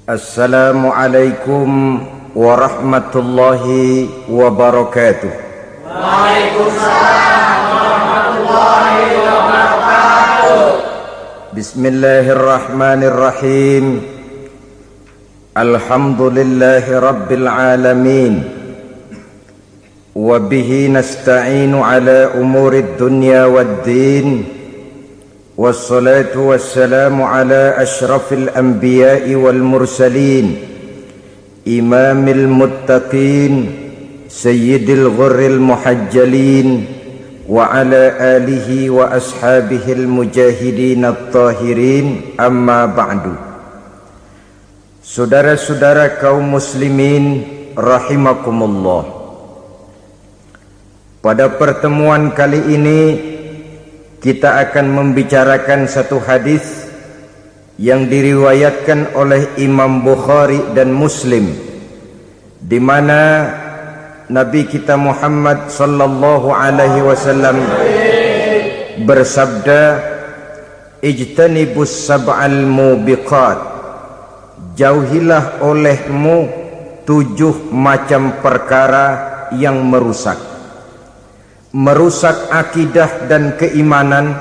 Assalamualaikum warahmatullahi wabarakatuh. Waalaikumsalam warahmatullahi wabarakatuh. Bismillahirrahmanirrahim. Alhamdulillahi rabbil alamin. Wa bihi nasta'inu ala umurid dunya waddin. Wassalatu wassalamu ala ashrafil anbiya'i wal mursalin, imamil muttaqin, sayyidil ghurril muhajjalin, wa ala alihi wa ashabihil mujahidin at-tahirin, amma ba'du. Saudara-saudara kaum muslimin rahimakumullah, pada pertemuan kali ini kita akan membicarakan satu hadis yang diriwayatkan oleh Imam Bukhari dan Muslim, di mana Nabi kita Muhammad sallallahu alaihi wasallam bersabda, "Ijtanibus sab'al mubiqat." Jauhilah olehmu 7 macam perkara yang merusak akidah dan keimanan,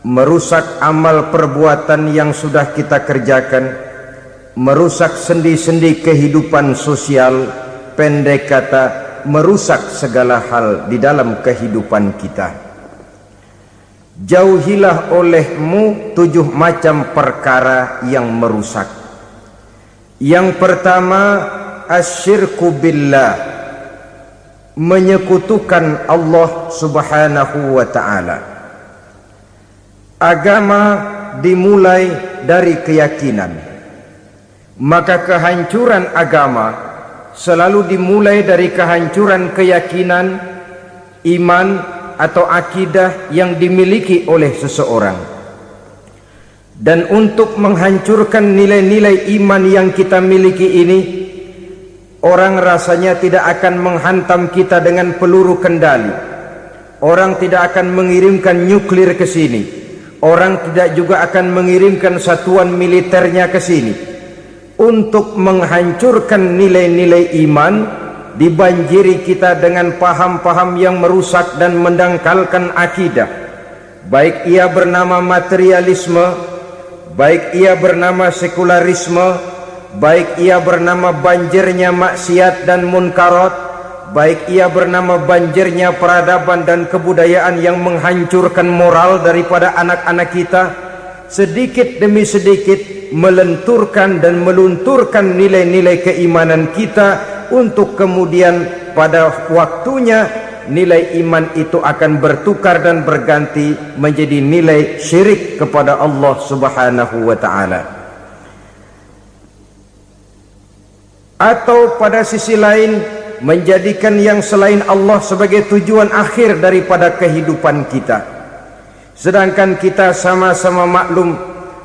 merusak amal perbuatan yang sudah kita kerjakan, merusak sendi-sendi kehidupan sosial, pendek kata merusak segala hal di dalam kehidupan kita. Jauhilah olehmu 7 macam perkara yang merusak. Yang pertama, asyirku billah, menyekutukan Allah subhanahu wa ta'ala. Agama dimulai dari keyakinan, maka kehancuran agama selalu dimulai dari kehancuran keyakinan, iman atau akidah yang dimiliki oleh seseorang. Dan untuk menghancurkan nilai-nilai iman yang kita miliki ini, orang rasanya tidak akan menghantam kita dengan peluru kendali. Orang tidak akan mengirimkan nuklir ke sini. Orang tidak juga akan mengirimkan satuan militernya ke sini. Untuk menghancurkan nilai-nilai iman, dibanjiri kita dengan paham-paham yang merusak dan mendangkalkan akidah. Baik ia bernama materialisme, baik ia bernama sekularisme, baik ia bernama banjirnya maksiat dan munkarat, baik ia bernama banjirnya peradaban dan kebudayaan yang menghancurkan moral daripada anak-anak kita, sedikit demi sedikit melenturkan dan melunturkan nilai-nilai keimanan kita, untuk kemudian pada waktunya nilai iman itu akan bertukar dan berganti menjadi nilai syirik kepada Allah subhanahu wa ta'ala. Atau pada sisi lain, menjadikan yang selain Allah sebagai tujuan akhir daripada kehidupan kita. Sedangkan kita sama-sama maklum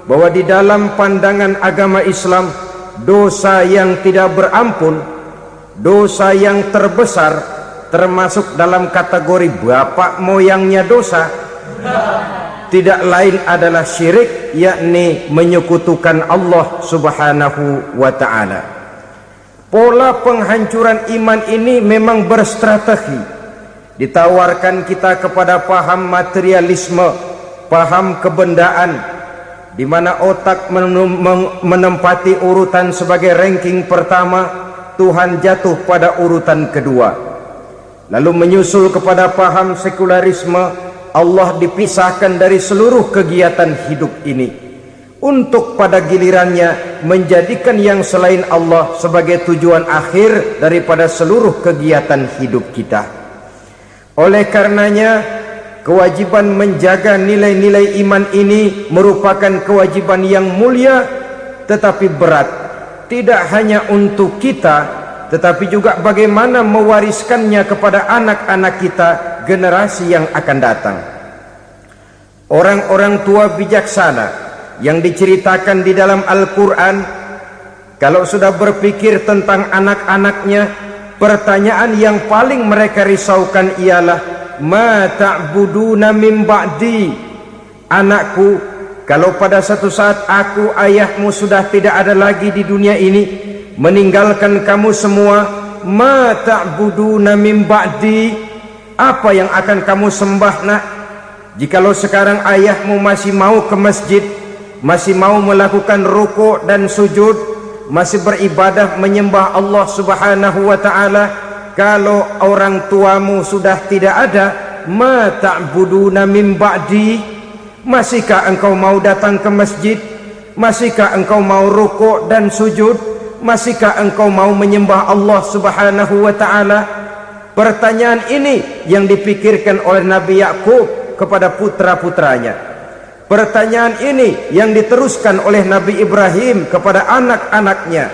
bahwa di dalam pandangan agama Islam, dosa yang tidak berampun, dosa yang terbesar, termasuk dalam kategori bapak moyangnya dosa, tidak lain adalah syirik, yakni menyekutukan Allah subhanahu wa ta'ala. Pola penghancuran iman ini memang berstrategi. Ditawarkan kita kepada paham materialisme, paham kebendaan, di mana otak menempati urutan sebagai ranking pertama, Tuhan jatuh pada urutan kedua. Lalu menyusul kepada paham sekularisme, Allah dipisahkan dari seluruh kegiatan hidup ini, untuk pada gilirannya menjadikan yang selain Allah sebagai tujuan akhir daripada seluruh kegiatan hidup kita. Oleh karenanya, kewajiban menjaga nilai-nilai iman ini merupakan kewajiban yang mulia tetapi berat, tidak hanya untuk kita, tetapi juga bagaimana mewariskannya kepada anak-anak kita, generasi yang akan datang. Orang-orang tua bijaksana yang diceritakan di dalam Al-Quran, kalau sudah berpikir tentang anak-anaknya, pertanyaan yang paling mereka risaukan ialah, ma ta'buduna min ba'di, anakku, kalau pada satu saat aku, ayahmu sudah tidak ada lagi di dunia ini, meninggalkan kamu semua, ma ta'buduna min ba'di, apa yang akan kamu sembah nak? Jikalau sekarang ayahmu masih mau ke masjid, masih mau melakukan rukuk dan sujud, masih beribadah menyembah Allah Subhanahu wa ta'ala, kalau orang tuamu sudah tidak ada, ma ta'buduna min ba'di, masihkah engkau mau datang ke masjid? Masihkah engkau mau rukuk dan sujud? Masihkah engkau mau menyembah Allah Subhanahu wa ta'ala? Pertanyaan ini yang dipikirkan oleh Nabi Yakub kepada putra-putranya. Pertanyaan ini yang diteruskan oleh Nabi Ibrahim kepada anak-anaknya.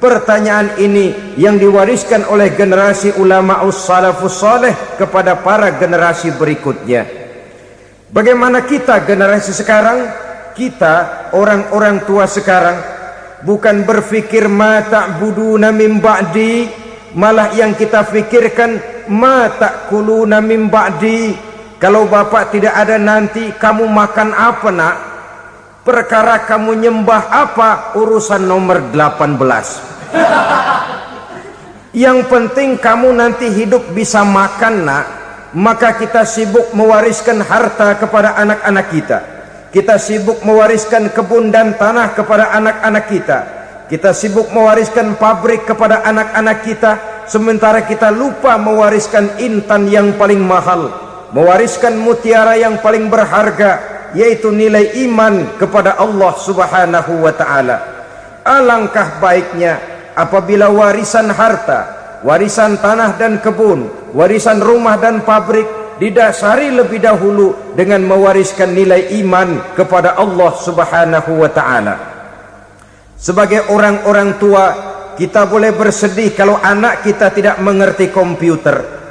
Pertanyaan ini yang diwariskan oleh generasi ulama salafus saleh kepada para generasi berikutnya. Bagaimana kita generasi sekarang? Kita orang-orang tua sekarang bukan berfikir ma ta'buduna min ba'di, malah yang kita fikirkan ma ta'kuluna min ba'di. Kalau bapak tidak ada nanti kamu makan apa nak? Perkara kamu nyembah apa urusan nomor 18. Yang penting kamu nanti hidup bisa makan nak. Maka kita sibuk mewariskan harta kepada anak-anak kita. Kita sibuk mewariskan kebun dan tanah kepada anak-anak kita. Kita sibuk mewariskan pabrik kepada anak-anak kita, sementara kita lupa mewariskan intan yang paling mahal, mewariskan mutiara yang paling berharga, yaitu nilai iman kepada Allah Subhanahu wa ta'ala. Alangkah baiknya apabila warisan harta, warisan tanah dan kebun, warisan rumah dan pabrik didasari lebih dahulu dengan mewariskan nilai iman kepada Allah Subhanahu wa ta'ala. Sebagai orang-orang tua, kita boleh bersedih kalau anak kita tidak mengerti komputer.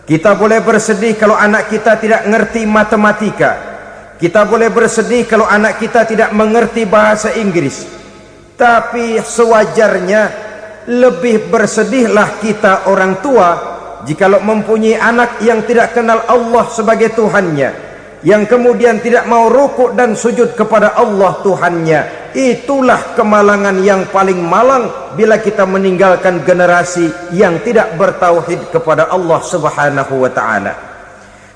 Kita boleh bersedih kalau anak kita tidak mengerti matematika. Kita boleh bersedih kalau anak kita tidak mengerti bahasa Inggris. Tapi sewajarnya lebih bersedihlah kita orang tua jikalau mempunyai anak yang tidak kenal Allah sebagai Tuhannya, yang kemudian tidak mau rukuk dan sujud kepada Allah Tuhannya. Itulah kemalangan yang paling malang bila kita meninggalkan generasi yang tidak bertauhid kepada Allah Subhanahu wa ta'ala.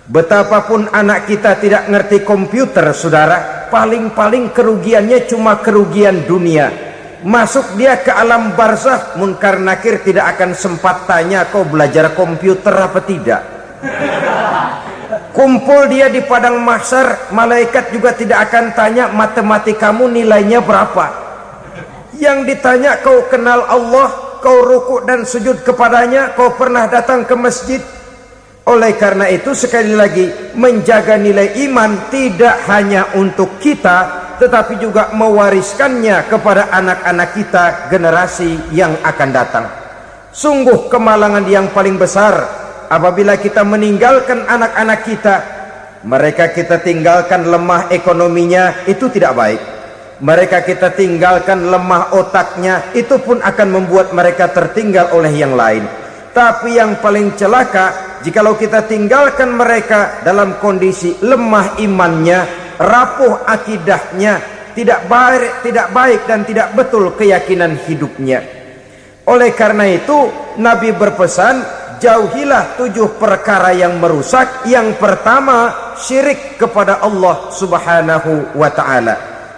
Betapapun anak kita tidak ngerti komputer, saudara, paling-paling kerugiannya cuma kerugian dunia. Masuk dia ke alam barzakh, munkar nakir tidak akan sempat tanya kau belajar komputer apa tidak. Kumpul dia di padang mahsyar, malaikat juga tidak akan tanya matematikamu nilainya berapa. Yang ditanya kau kenal Allah, kau rukuk dan sujud kepadanya, kau pernah datang ke masjid. Oleh karena itu sekali lagi, menjaga nilai iman tidak hanya untuk kita, tetapi juga mewariskannya kepada anak-anak kita generasi yang akan datang. Sungguh kemalangan yang paling besar apabila kita meninggalkan anak-anak kita. Mereka kita tinggalkan lemah ekonominya, itu tidak baik. Mereka kita tinggalkan lemah otaknya, itu pun akan membuat mereka tertinggal oleh yang lain. Tapi yang paling celaka, jikalau kita tinggalkan mereka dalam kondisi lemah imannya, rapuh akidahnya, tidak baik dan tidak betul keyakinan hidupnya. Oleh karena itu Nabi berpesan, jauhilah 7 perkara yang merusak. Yang pertama, syirik kepada Allah Subhanahu wa ta'ala,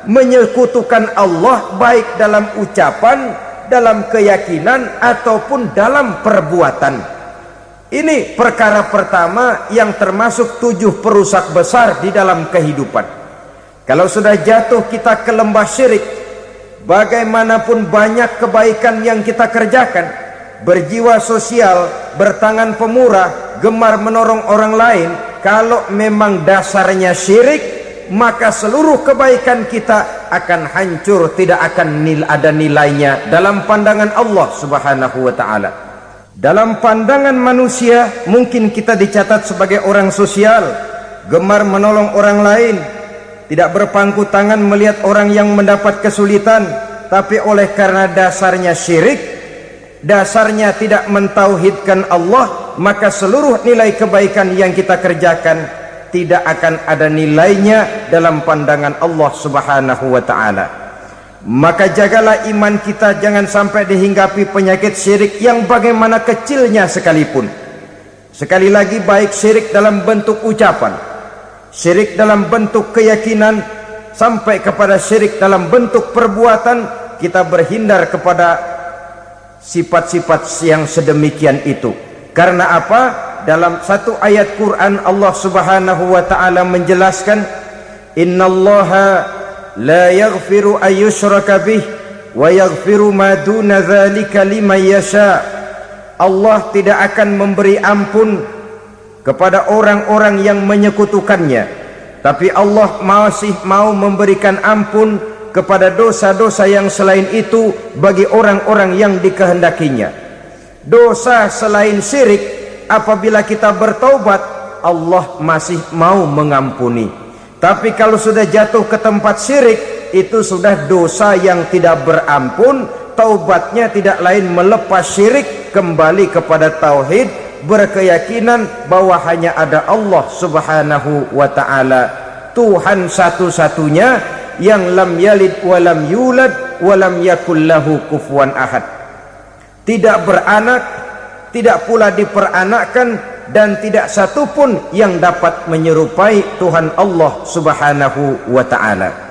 menyekutukan Allah baik dalam ucapan, dalam keyakinan ataupun dalam perbuatan. Ini perkara pertama yang termasuk 7 perusak besar di dalam kehidupan. Kalau sudah jatuh kita ke lembah syirik, bagaimanapun banyak kebaikan yang kita kerjakan, berjiwa sosial, bertangan pemurah, gemar menolong orang lain, kalau memang dasarnya syirik, maka seluruh kebaikan kita akan hancur, tidak akan ada nilainya dalam pandangan Allah Subhanahu wa ta'ala. Dalam pandangan manusia mungkin kita dicatat sebagai orang sosial, gemar menolong orang lain, tidak berpangku tangan melihat orang yang mendapat kesulitan. Tapi oleh karena dasarnya syirik, dasarnya tidak mentauhidkan Allah, maka seluruh nilai kebaikan yang kita kerjakan tidak akan ada nilainya dalam pandangan Allah Subhanahu wa taala. Maka jagalah iman kita jangan sampai dihinggapi penyakit syirik yang bagaimana kecilnya sekalipun. Sekali lagi, baik syirik dalam bentuk ucapan, syirik dalam bentuk keyakinan, sampai kepada syirik dalam bentuk perbuatan, kita berhindar kepada sifat-sifat yang sedemikian itu. Karena apa? Dalam satu ayat Quran Allah Subhanahu wa taala menjelaskan, innallaha la yaghfiru ayyushraka bih wa yaghfiru ma duna dzalika liman yasha. Allah tidak akan memberi ampun kepada orang-orang yang menyekutukannya, tapi Allah masih mau memberikan ampun kepada dosa-dosa yang selain itu bagi orang-orang yang dikehendakinya. Dosa selain syirik, apabila kita bertaubat, Allah masih mau mengampuni. Tapi kalau sudah jatuh ke tempat syirik, itu sudah dosa yang tidak berampun. Taubatnya tidak lain melepas syirik, kembali kepada tauhid, berkeyakinan bahwa hanya ada Allah Subhanahu wa taala, Tuhan satu-satunya yang lam yalid wa lam yulad wa lam yakul lahu kufuwan ahad. Tidak beranak, tidak pula diperanakkan, dan tidak satupun yang dapat menyerupai Tuhan Allah Subhanahu wa taala.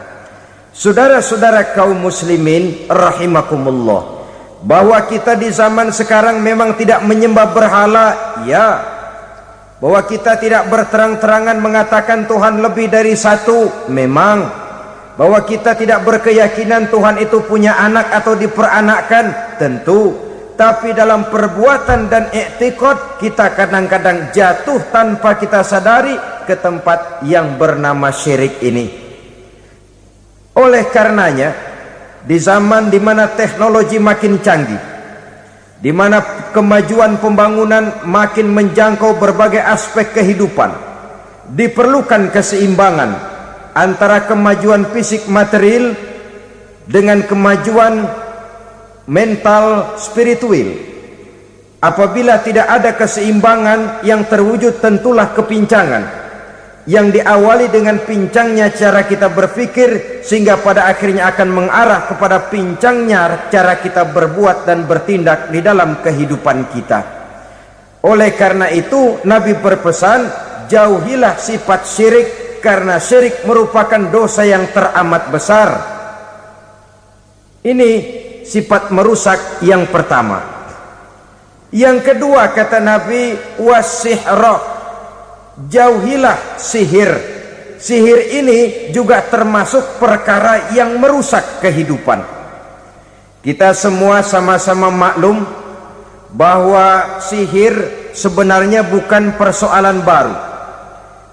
Saudara-saudara kaum muslimin rahimakumullah, bahwa kita di zaman sekarang memang tidak menyembah berhala, ya. Bahwa kita tidak berterang-terangan mengatakan Tuhan lebih dari satu, memang. Bahwa kita tidak berkeyakinan Tuhan itu punya anak atau diperanakkan, tentu. Tapi dalam perbuatan dan i'tiqad, kita kadang-kadang jatuh tanpa kita sadari ke tempat yang bernama syirik ini. Oleh karenanya, di zaman di mana teknologi makin canggih, di mana kemajuan pembangunan makin menjangkau berbagai aspek kehidupan, diperlukan keseimbangan antara kemajuan fisik material dengan kemajuan mental spiritual. Apabila tidak ada keseimbangan, yang terwujud tentulah kepincangan, yang diawali dengan pincangnya cara kita berpikir, sehingga pada akhirnya akan mengarah kepada pincangnya cara kita berbuat dan bertindak di dalam kehidupan kita. Oleh karena itu Nabi berpesan, jauhilah sifat syirik, karena syirik merupakan dosa yang teramat besar. Ini sifat merusak yang pertama. Yang kedua, kata Nabi, wasihra, jauhilah sihir. Sihir ini juga termasuk perkara yang merusak kehidupan. Kita semua sama-sama maklum bahwa sihir sebenarnya bukan persoalan baru.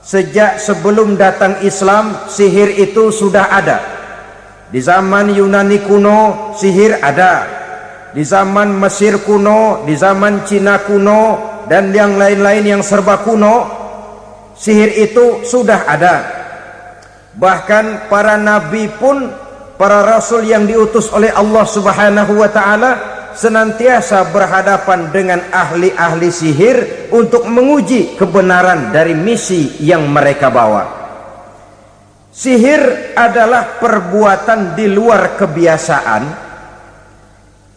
Sejak sebelum datang Islam, sihir itu sudah ada. Di zaman Yunani kuno, sihir ada. Di zaman Mesir kuno, di zaman Cina kuno, dan yang lain-lain yang serba kuno, sihir itu sudah ada. Bahkan para nabi pun, para rasul yang diutus oleh Allah Subhanahu wa taala, senantiasa berhadapan dengan ahli-ahli sihir untuk menguji kebenaran dari misi yang mereka bawa. Sihir adalah perbuatan di luar kebiasaan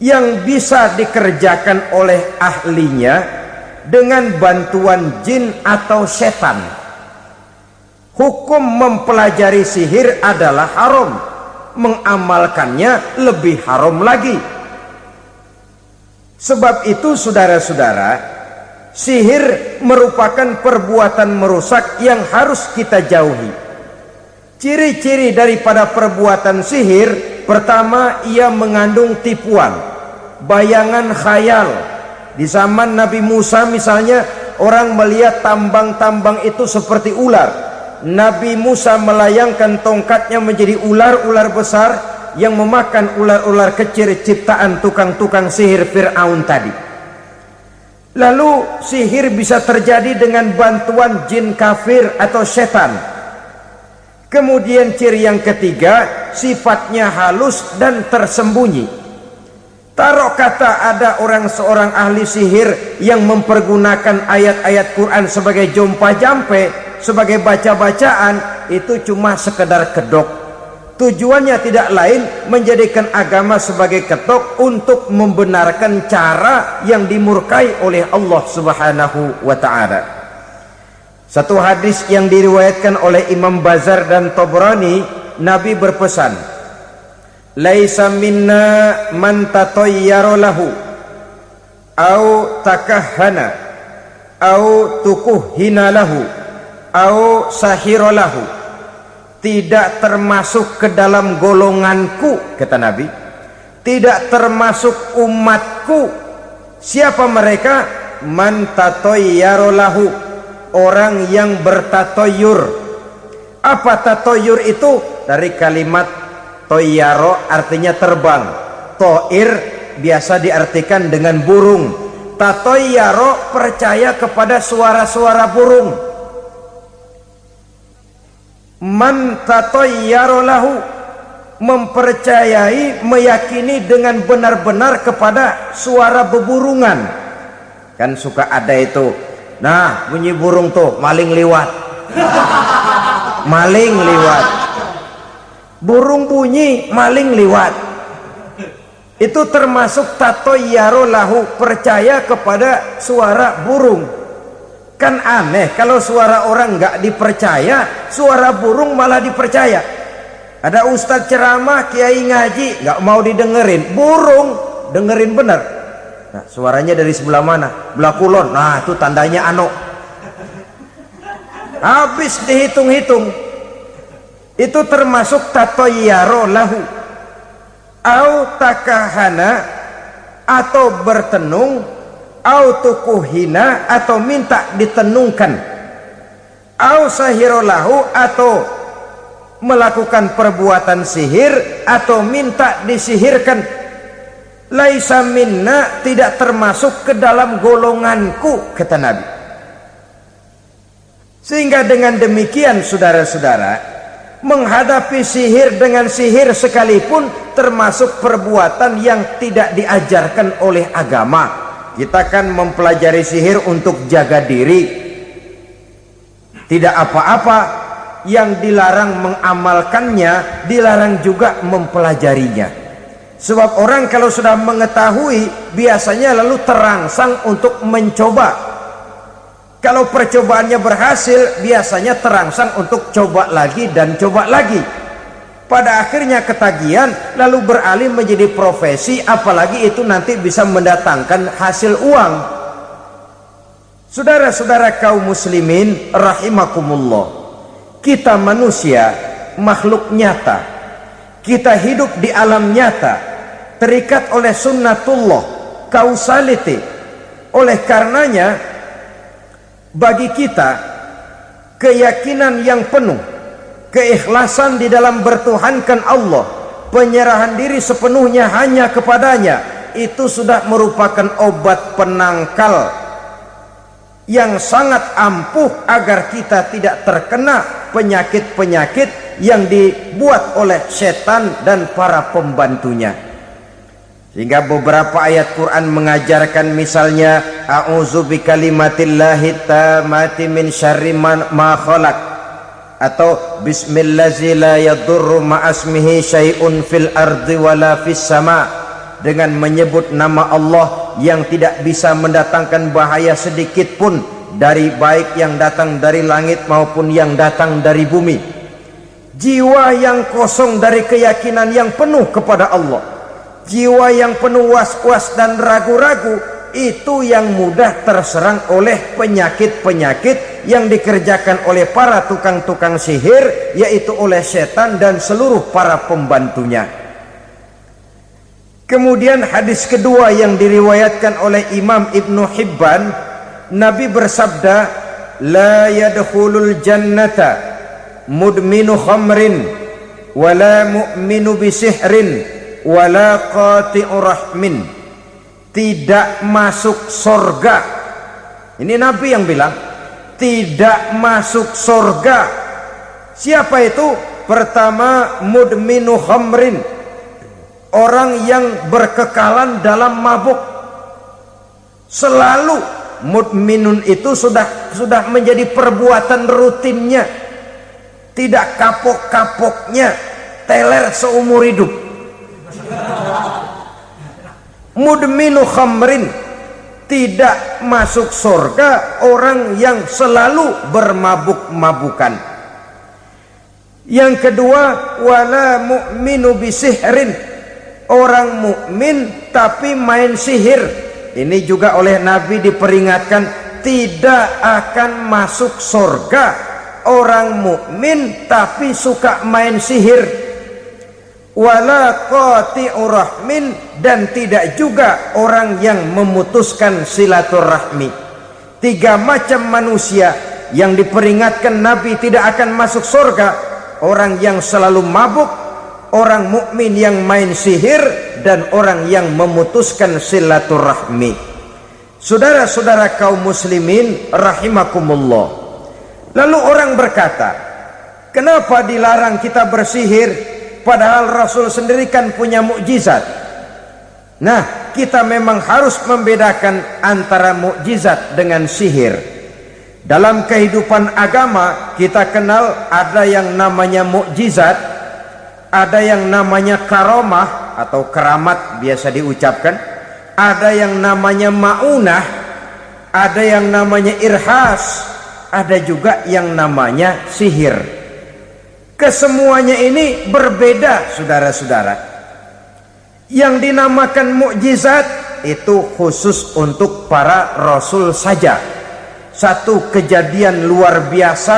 yang bisa dikerjakan oleh ahlinya dengan bantuan jin atau setan. Hukum mempelajari sihir adalah haram, mengamalkannya lebih haram lagi. Sebab itu saudara-saudara, sihir merupakan perbuatan merusak yang harus kita jauhi. Ciri-ciri daripada perbuatan sihir, pertama, ia mengandung tipuan, bayangan khayal. Di zaman Nabi Musa misalnya, orang melihat tambang-tambang itu seperti ular. Nabi Musa melayangkan tongkatnya menjadi ular-ular besar yang memakan ular-ular kecil ciptaan tukang-tukang sihir Fir'aun tadi. Lalu sihir bisa terjadi dengan bantuan jin kafir atau setan. Kemudian ciri yang ketiga, sifatnya halus dan tersembunyi. Taruh kata ada seorang ahli sihir yang mempergunakan ayat-ayat Quran sebagai jompa jampe, sebagai baca-bacaan, itu cuma sekedar kedok. Tujuannya tidak lain menjadikan agama sebagai ketok untuk membenarkan cara yang dimurkai oleh Allah Subhanahu wa ta'ala. Satu hadis yang diriwayatkan oleh Imam Bazar dan Tabrani, Nabi berpesan, "Laisa minna man tatayyara lahu au takahhana au tukuhina lahu au sahira lahu." Tidak termasuk ke dalam golonganku, kata Nabi, tidak termasuk umatku. Siapa mereka? Man tatayyara lahu, orang yang bertatoyur. Apa tatoyur itu? Dari kalimat toyaro, artinya terbang. Toir biasa diartikan dengan burung. Tatoyaro percaya kepada suara-suara burung. Man tatayyara lahu, mempercayai, meyakini dengan benar-benar kepada suara beburungan. Kan suka ada itu, nah bunyi burung tuh, maling liwat. Maling liwat, burung bunyi, maling liwat. Itu termasuk tatayyara lahu, percaya kepada suara burung. Kan aneh kalau suara orang nggak dipercaya, suara burung malah dipercaya. Ada ustadz ceramah, kiai ngaji, nggak mau didengerin, burung dengerin bener. Nah, suaranya dari sebelah mana? Belah kulon. Nah, itu tandanya ano. Habis dihitung-hitung. Itu termasuk tatayyara lahu. Au takahana, atau bertenung, au tukuhina, atau minta ditenungkan, au sahirolahu, atau melakukan perbuatan sihir, atau minta disihirkan. Laisa minna, tidak termasuk ke dalam golonganku, kata Nabi. Sehingga dengan demikian, saudara-saudara, menghadapi sihir dengan sihir sekalipun termasuk perbuatan yang tidak diajarkan oleh agama. Kita kan mempelajari sihir untuk jaga diri, tidak apa-apa. Yang dilarang mengamalkannya, dilarang juga mempelajarinya. Sebab orang kalau sudah mengetahui, biasanya lalu terangsang untuk mencoba. Kalau percobaannya berhasil, biasanya terangsang untuk coba lagi dan coba lagi. Pada akhirnya ketagihan, lalu beralih menjadi profesi, apalagi itu nanti bisa mendatangkan hasil uang. Saudara-saudara kaum muslimin rahimakumullah, kita manusia makhluk nyata, kita hidup di alam nyata, terikat oleh sunnatullah, causality. Oleh karenanya, bagi kita keyakinan yang penuh, keikhlasan di dalam bertuhankan Allah, penyerahan diri sepenuhnya hanya kepadanya, itu sudah merupakan obat penangkal yang sangat ampuh agar kita tidak terkena penyakit-penyakit yang dibuat oleh setan dan para pembantunya. Sehingga beberapa ayat Quran mengajarkan, misalnya a'udzu bikalimatillahi tammati min syarri ma khalaq, atau bismillazi la yadurru ma'asmihi syai'un fil ardi wala fis sama, dengan menyebut nama Allah yang tidak bisa mendatangkan bahaya sedikit pun, dari baik yang datang dari langit maupun yang datang dari bumi. Jiwa yang kosong dari keyakinan yang penuh kepada Allah, jiwa yang penuh was-was dan ragu-ragu, itu yang mudah terserang oleh penyakit-penyakit yang dikerjakan oleh para tukang-tukang sihir, yaitu oleh setan dan seluruh para pembantunya. Kemudian hadis kedua yang diriwayatkan oleh Imam Ibnu Hibban, Nabi bersabda, la yadkhulul jannata mudminu khamrin wala mu'minu bisihrin wala qati'u rahmin. Tidak masuk surga. Ini Nabi yang bilang, tidak masuk surga. Siapa itu? Pertama, mudminu khamrin, orang yang berkekalan dalam mabuk, selalu mudminun itu sudah menjadi perbuatan rutinnya, tidak kapok-kapoknya, teler seumur hidup. Mudminu khamrin, tidak masuk surga orang yang selalu bermabuk-mabukan. Yang kedua, wala mu'minu bisihrin, orang mukmin tapi main sihir. Ini juga oleh Nabi diperingatkan, tidak akan masuk surga orang mukmin tapi suka main sihir. Wala qati'ur rahmin, dan tidak juga orang yang memutuskan silaturahmi. 3 macam manusia yang diperingatkan Nabi tidak akan masuk surga: orang yang selalu mabuk, orang mukmin yang main sihir, dan orang yang memutuskan silaturahmi. Saudara-saudara kaum muslimin rahimakumullah. Lalu orang berkata, kenapa dilarang kita bersihir? Padahal Rasul sendiri kan punya mukjizat. Nah, kita memang harus membedakan antara mukjizat dengan sihir. Dalam kehidupan agama kita kenal ada yang namanya mukjizat, ada yang namanya karomah atau keramat biasa diucapkan, ada yang namanya maunah, ada yang namanya irhas, ada juga yang namanya sihir. Kesemuanya ini berbeda, saudara-saudara. Yang dinamakan mukjizat itu khusus untuk para rasul saja. Satu kejadian luar biasa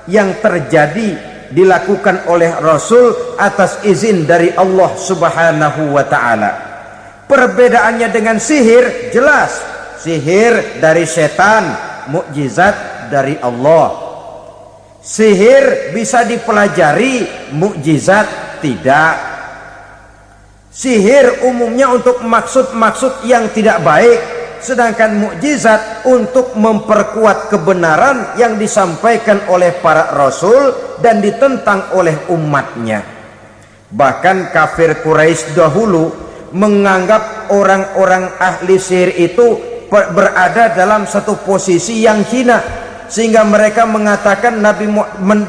yang terjadi dilakukan oleh rasul atas izin dari Allah Subhanahu wa taala. Perbedaannya dengan sihir jelas. Sihir dari setan, mukjizat dari Allah. Sihir bisa dipelajari, mukjizat tidak. Sihir umumnya untuk maksud-maksud yang tidak baik, sedangkan mukjizat untuk memperkuat kebenaran yang disampaikan oleh para rasul dan ditentang oleh umatnya. Bahkan kafir Quraisy dahulu menganggap orang-orang ahli sihir itu berada dalam satu posisi yang hina, sehingga mereka mengatakan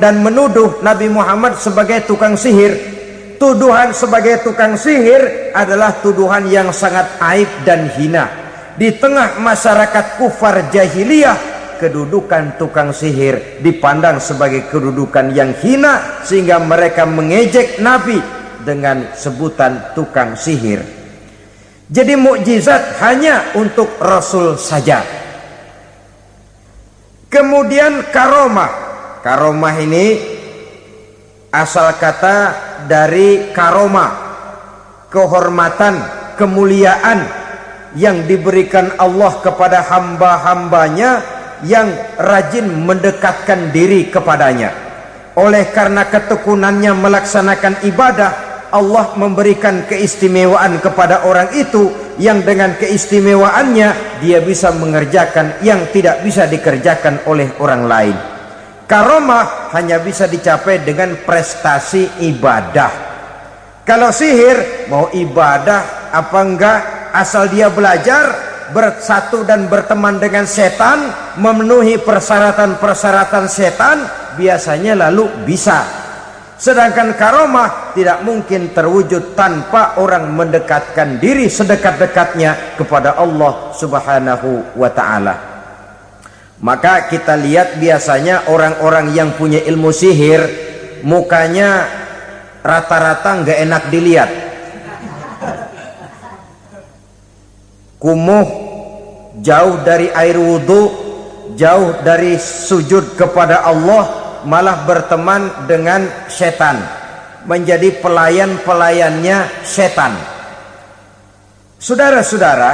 dan menuduh Nabi Muhammad sebagai tukang sihir. Tuduhan sebagai tukang sihir adalah tuduhan yang sangat aib dan hina. Di tengah masyarakat kufar jahiliyah, kedudukan tukang sihir dipandang sebagai kedudukan yang hina, sehingga mereka mengejek Nabi dengan sebutan tukang sihir. Jadi mukjizat hanya untuk Rasul saja. Kemudian karomah. Karomah ini asal kata dari karomah, kehormatan, kemuliaan yang diberikan Allah kepada hamba-hambanya yang rajin mendekatkan diri kepadanya. Oleh karena ketekunannya melaksanakan ibadah, Allah memberikan keistimewaan kepada orang itu, yang dengan keistimewaannya dia bisa mengerjakan yang tidak bisa dikerjakan oleh orang lain. Karomah hanya bisa dicapai dengan prestasi ibadah. Kalau sihir, mau ibadah apa enggak, asal dia belajar, bersatu dan berteman dengan setan, memenuhi persyaratan-persyaratan setan, biasanya lalu bisa. Sedangkan karomah tidak mungkin terwujud tanpa orang mendekatkan diri sedekat-dekatnya kepada Allah Subhanahu wa ta'ala. Maka kita lihat biasanya orang-orang yang punya ilmu sihir, mukanya rata-rata nggak enak dilihat. Kumuh, jauh dari air wudhu, jauh dari sujud kepada Allah, malah berteman dengan setan, menjadi pelayan-pelayannya setan. Saudara-saudara,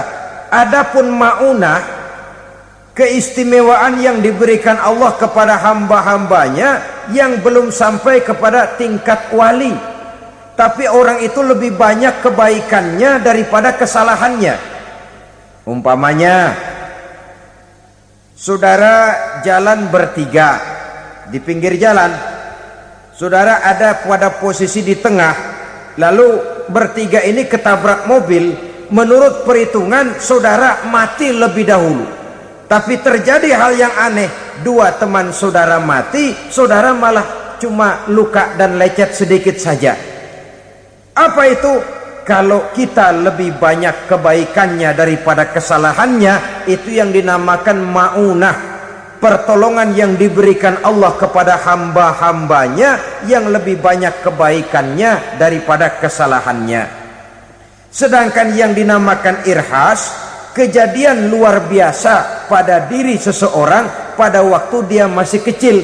adapun maunah, keistimewaan yang diberikan Allah kepada hamba-hambanya yang belum sampai kepada tingkat wali, tapi orang itu lebih banyak kebaikannya daripada kesalahannya. Umpamanya, saudara jalan bertiga, di pinggir jalan, saudara ada pada posisi di tengah, lalu bertiga ini ketabrak mobil. Menurut perhitungan saudara mati lebih dahulu. Tapi terjadi hal yang aneh, dua teman saudara mati, saudara malah cuma luka dan lecet sedikit saja. Apa itu? Kalau kita lebih banyak kebaikannya daripada kesalahannya, itu yang dinamakan ma'unah, pertolongan yang diberikan Allah kepada hamba-hambanya yang lebih banyak kebaikannya daripada kesalahannya. Sedangkan yang dinamakan irhas, kejadian luar biasa pada diri seseorang pada waktu dia masih kecil,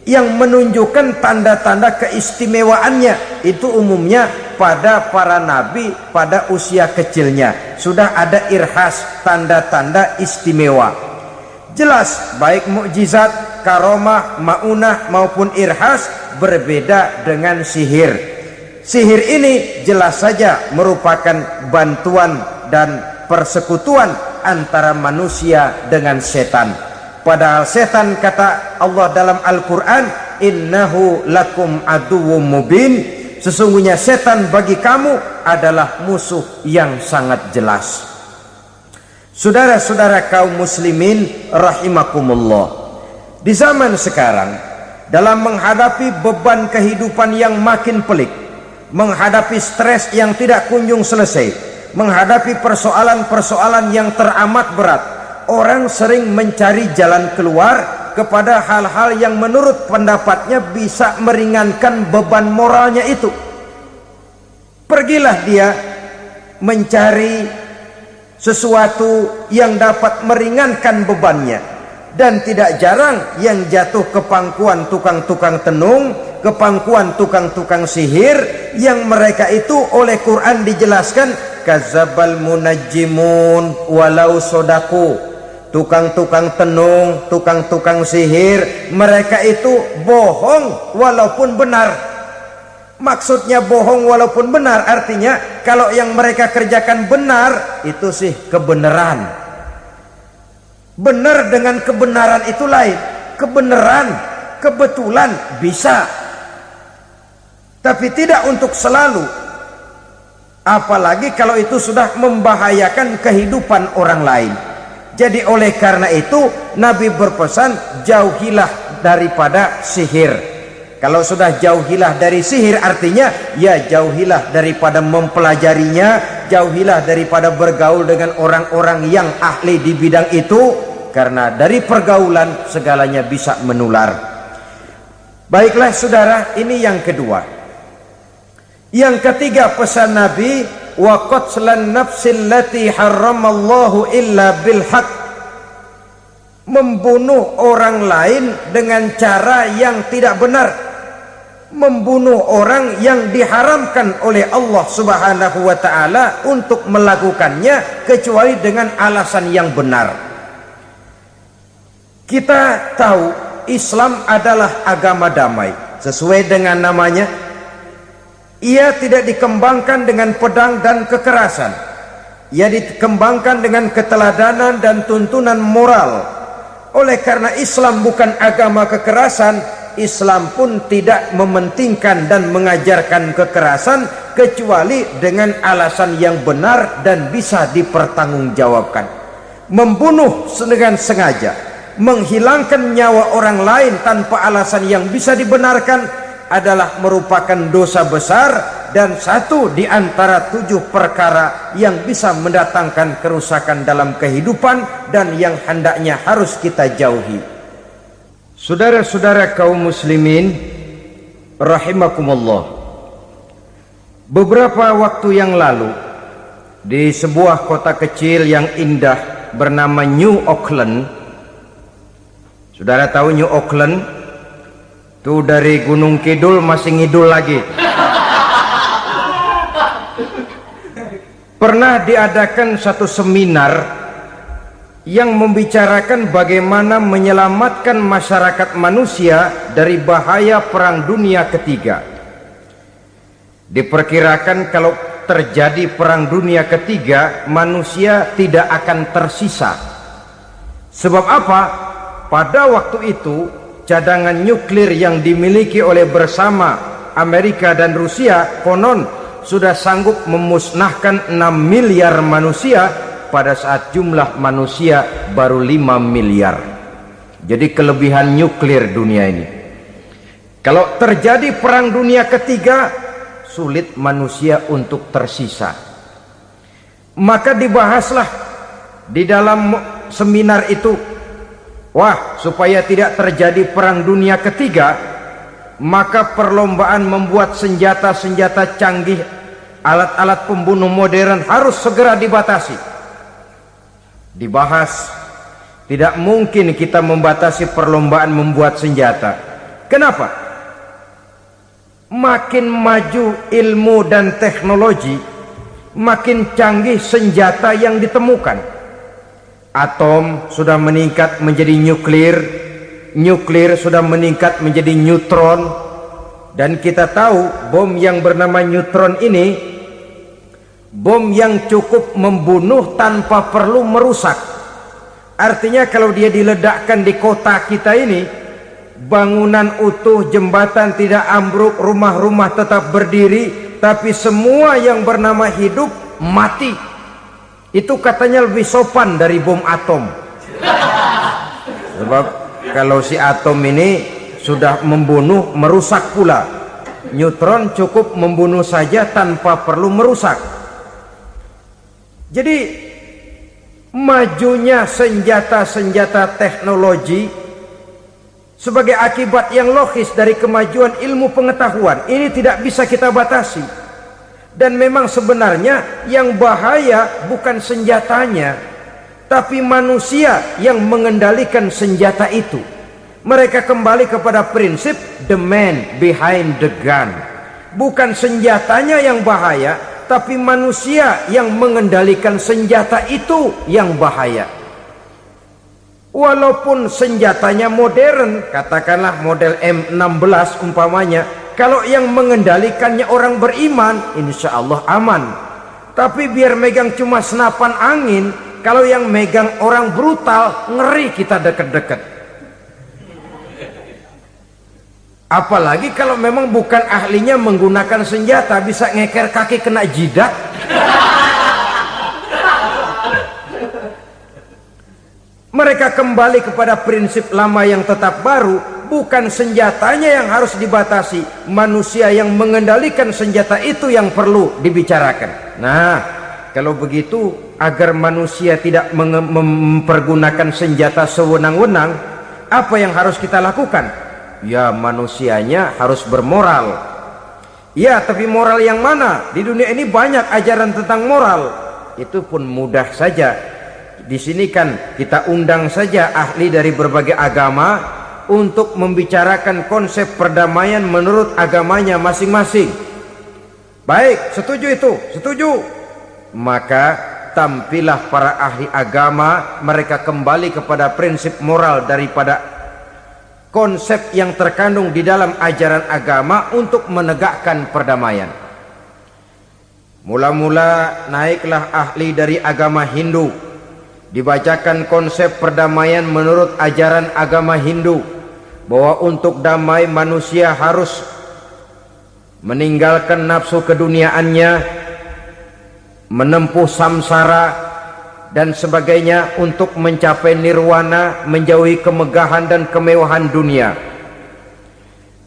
yang menunjukkan tanda-tanda keistimewaannya. Itu umumnya pada para nabi pada usia kecilnya sudah ada irhas, tanda-tanda istimewa. Jelas baik mukjizat, karomah, maunah maupun irhas berbeda dengan sihir. Sihir ini jelas saja merupakan bantuan dan persekutuan antara manusia dengan setan. Padahal setan, kata Allah dalam Al-Quran, innahu lakum aduwwum mubin, sesungguhnya setan bagi kamu adalah musuh yang sangat jelas. Saudara-saudara kaum muslimin rahimakumullah, di zaman sekarang dalam menghadapi beban kehidupan yang makin pelik, menghadapi stres yang tidak kunjung selesai, menghadapi persoalan-persoalan yang teramat berat, orang sering mencari jalan keluar kepada hal-hal yang menurut pendapatnya bisa meringankan beban moralnya itu. Pergilah dia mencari sesuatu yang dapat meringankan bebannya, dan tidak jarang yang jatuh ke pangkuan tukang-tukang tenung, ke pangkuan tukang-tukang sihir, yang mereka itu oleh Quran dijelaskan kazabal munajjimun walau sodaku. Tukang-tukang tenung, tukang-tukang sihir, mereka itu bohong walaupun benar. Maksudnya bohong walaupun benar, artinya kalau yang mereka kerjakan benar, itu sih kebenaran. Benar dengan kebenaran itu lain. Kebenaran, kebetulan bisa, tapi tidak untuk selalu. Apalagi kalau itu sudah membahayakan kehidupan orang lain. Jadi oleh karena itu Nabi berpesan, jauhilah daripada sihir. Kalau sudah jauhilah dari sihir, artinya ya jauhilah daripada mempelajarinya, jauhilah daripada bergaul dengan orang-orang yang ahli di bidang itu, karena dari pergaulan segalanya bisa menular. Baiklah saudara, ini yang kedua. Yang ketiga pesan Nabi, wa qatlan nafsil lati harramallahu illa bil haq, membunuh orang lain dengan cara yang tidak benar, membunuh orang yang diharamkan oleh Allah Subhanahu wa taala untuk melakukannya kecuali dengan alasan yang benar. Kita tahu Islam adalah agama damai, sesuai dengan namanya. Ia tidak dikembangkan dengan pedang dan kekerasan. Ia dikembangkan dengan keteladanan dan tuntunan moral. Oleh karena Islam bukan agama kekerasan, Islam pun tidak mementingkan dan mengajarkan kekerasan kecuali dengan alasan yang benar dan bisa dipertanggungjawabkan. Membunuh dengan sengaja, menghilangkan nyawa orang lain tanpa alasan yang bisa dibenarkan adalah merupakan dosa besar dan satu di antara 7 perkara yang bisa mendatangkan kerusakan dalam kehidupan dan yang hendaknya harus kita jauhi. Saudara-saudara kaum muslimin rahimakumullah, beberapa waktu yang lalu di sebuah kota kecil yang indah bernama New Auckland. Saudara tahu New Auckland? Tuh dari Gunung Kidul masih ngidul lagi. Pernah diadakan satu seminar yang membicarakan bagaimana menyelamatkan masyarakat manusia dari bahaya Perang Dunia Ketiga. Diperkirakan kalau terjadi Perang Dunia Ketiga, manusia tidak akan tersisa. Sebab apa? Pada waktu itu cadangan nuklir yang dimiliki oleh bersama Amerika dan Rusia konon sudah sanggup memusnahkan 6 miliar manusia pada saat jumlah manusia baru 5 miliar. Jadi kelebihan nuklir dunia ini. Kalau terjadi perang dunia ketiga, sulit manusia untuk tersisa. Maka dibahaslah di dalam seminar itu, wah, supaya tidak terjadi perang dunia ketiga, maka perlombaan membuat senjata-senjata canggih, alat-alat pembunuh modern harus segera dibatasi. Dibahas, tidak mungkin kita membatasi perlombaan membuat senjata. Kenapa? Makin maju ilmu dan teknologi, makin canggih senjata yang ditemukan. Atom sudah meningkat menjadi nuklir, nuklir sudah meningkat menjadi neutron, dan kita tahu bom yang bernama neutron ini bom yang cukup membunuh tanpa perlu merusak. Artinya kalau dia diledakkan di kota kita ini, bangunan utuh, jembatan tidak ambruk, rumah-rumah tetap berdiri, tapi semua yang bernama hidup mati. Itu katanya lebih sopan dari bom atom. Sebab kalau si atom ini sudah membunuh, merusak pula. Neutron cukup membunuh saja tanpa perlu merusak. Jadi majunya senjata-senjata teknologi sebagai akibat yang logis dari kemajuan ilmu pengetahuan ini tidak bisa kita batasi. Dan memang sebenarnya yang bahaya bukan senjatanya, tapi manusia yang mengendalikan senjata itu. Mereka kembali kepada prinsip the man behind the gun. Bukan senjatanya yang bahaya, tapi manusia yang mengendalikan senjata itu yang bahaya. Walaupun senjatanya modern, katakanlah model M16 umpamanya, kalau yang mengendalikannya orang beriman, insya Allah aman. Tapi biar megang cuma senapan angin, kalau yang megang orang brutal, ngeri kita deket-deket. Apalagi kalau memang bukan ahlinya menggunakan senjata, bisa ngeker kaki kena jidat. Mereka kembali kepada prinsip lama yang tetap baru, bukan senjatanya yang harus dibatasi, manusia yang mengendalikan senjata itu yang perlu dibicarakan. Nah, kalau begitu, agar manusia tidak mempergunakan senjata sewenang-wenang, apa yang harus kita lakukan? Ya, manusianya harus bermoral. Ya, tapi moral yang mana? Di dunia ini banyak ajaran tentang moral. Itu pun mudah saja. Di sini kan kita undang saja ahli dari berbagai agama untuk membicarakan konsep perdamaian menurut agamanya masing-masing. Baik, setuju itu, setuju. Maka tampillah para ahli agama, mereka kembali kepada prinsip moral daripada konsep yang terkandung di dalam ajaran agama untuk menegakkan perdamaian. Mula-mula naiklah ahli dari agama Hindu, dibacakan konsep perdamaian menurut ajaran agama Hindu, bahwa untuk damai manusia harus meninggalkan nafsu keduniaannya, menempuh samsara dan sebagainya untuk mencapai nirwana, menjauhi kemegahan dan kemewahan dunia.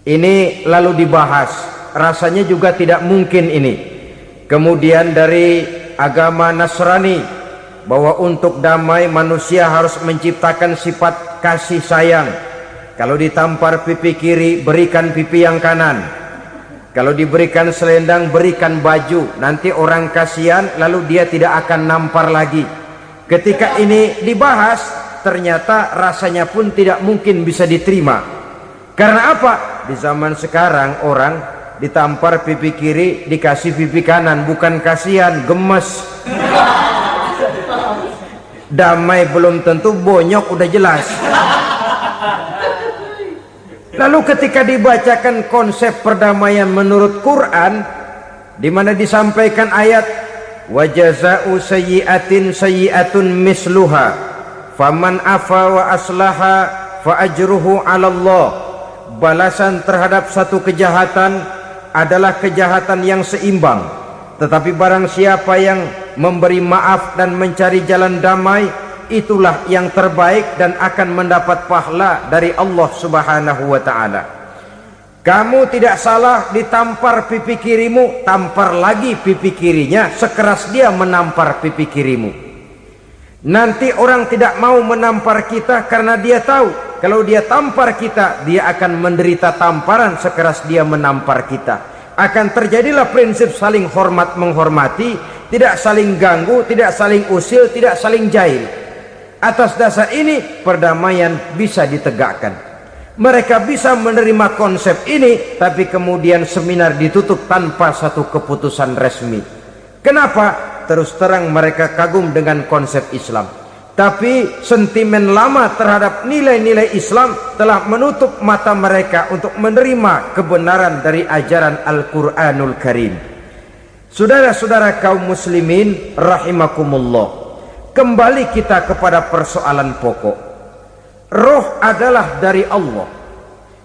Ini lalu dibahas, rasanya juga tidak mungkin ini. Kemudian dari agama Nasrani, bahwa untuk damai manusia harus menciptakan sifat kasih sayang. Kalau ditampar pipi kiri, berikan pipi yang kanan. Kalau diberikan selendang, berikan baju. Nanti orang kasihan, lalu dia tidak akan nampar lagi. Ketika ini dibahas, ternyata rasanya pun tidak mungkin bisa diterima. Karena apa? Di zaman sekarang orang ditampar pipi kiri, dikasih pipi kanan, bukan kasihan, gemes. Damai belum tentu, bonyok udah jelas. Lalu ketika dibacakan konsep perdamaian menurut Quran, di mana disampaikan ayat wa jazaa'u sayyi'atin sayyi'atun misluha faman afa wa aslaha fa ajruhu 'ala Allah. Balasan terhadap satu kejahatan adalah kejahatan yang seimbang, tetapi barang siapa yang memberi maaf dan mencari jalan damai, itulah yang terbaik dan akan mendapat pahala dari Allah Subhanahu wa ta'ala. Kamu tidak salah ditampar pipi kirimu, tampar lagi pipi kirinya sekeras dia menampar pipi kirimu. Nanti orang tidak mau menampar kita karena dia tahu kalau dia tampar kita, dia akan menderita tamparan sekeras dia menampar kita. Akan terjadilah prinsip saling hormat menghormati, tidak saling ganggu, tidak saling usil, tidak saling jahil. Atas dasar ini perdamaian bisa ditegakkan. Mereka bisa menerima konsep ini, tapi kemudian seminar ditutup tanpa satu keputusan resmi. Kenapa? Terus terang mereka kagum dengan konsep Islam, tapi sentimen lama terhadap nilai-nilai Islam telah menutup mata mereka untuk menerima kebenaran dari ajaran Al-Quranul Karim. Saudara-saudara kaum muslimin rahimakumullah, kembali kita kepada persoalan pokok. Roh adalah dari Allah,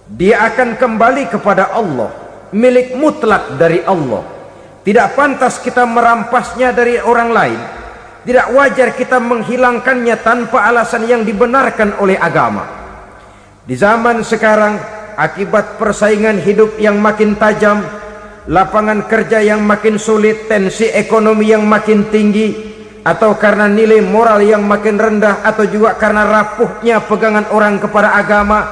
dia akan kembali kepada Allah, milik mutlak dari Allah. Tidak pantas kita merampasnya dari orang lain. Tidak wajar kita menghilangkannya tanpa alasan yang dibenarkan oleh agama. Di zaman sekarang, akibat persaingan hidup yang makin tajam, lapangan kerja yang makin sulit, tensi ekonomi yang makin tinggi, atau karena nilai moral yang makin rendah, atau juga karena rapuhnya pegangan orang kepada agama,